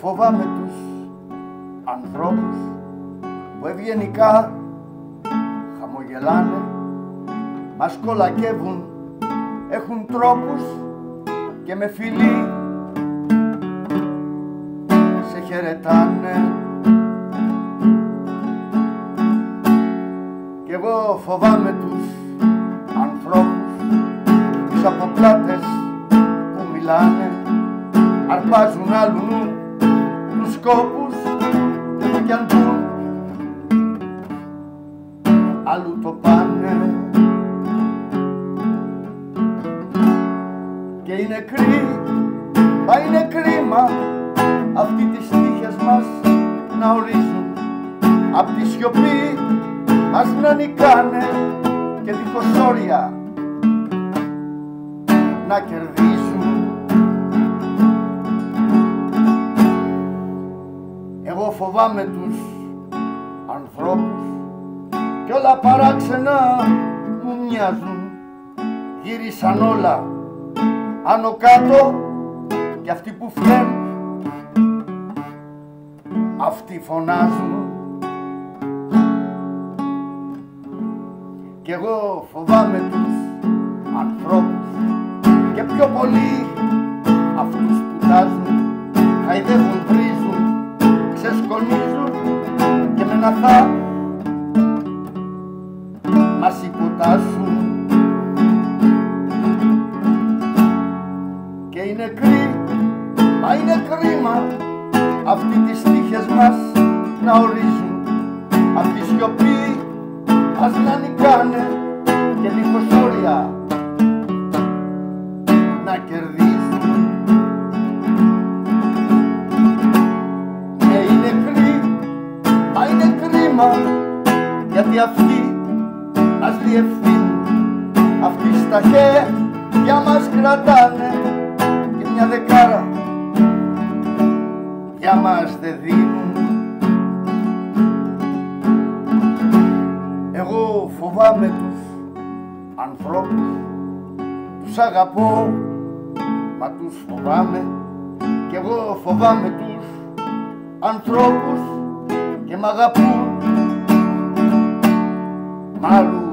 φοβάμαι τους ανθρώπους που ευγενικά χαμογελάνε, μας κολακεύουν, έχουν τρόπους και με φιλί σε χαιρετάνε. Κι εγώ φοβάμαι τους ανθρώπους, τις αποπλάτες που μιλάνε, αρπάζουν άλλου νου τους σκόπους και κι αν πουν αλλού το πάνε. Και είναι μα είναι κρίμα αυτοί τις τύχες μας να ορίζουν, απ' τη σιωπή μας να νικάνε και δίχως όρια να κερδίζουν. Εγώ φοβάμαι τους ανθρώπους κι όλα παράξενα μου μοιάζουν. Γύρισαν όλα άνω κάτω κι αυτοί που φταίνουν αυτοί φωνάζουν. Κι εγώ φοβάμαι τους ανθρώπους και πιο πολύ αυτούς που τάζουν, χαϊδεύουν, βρίζουν, ξεσκονίζουν και με ένα θα μας υποτάσσουν. Και είναι μα είναι κρίμα αυτοί τις τύχες μας να ορίζουν, απ' τη σιωπή μας να νικάνε και δίχως όρια να κερδίζουν. Και είναι μα είναι κρίμα γιατί αυτοί μας διευθύνουν, αυτοί στα χέρια μας κρατάνε και μια δεκάρα για μας δεν δίνουν. Εγώ φοβάμαι τους ανθρώπους, τους αγαπώ μα τους φοβάμαι. Κι εγώ φοβάμαι τους ανθρώπους και μ' αγαπούν μ' άλλους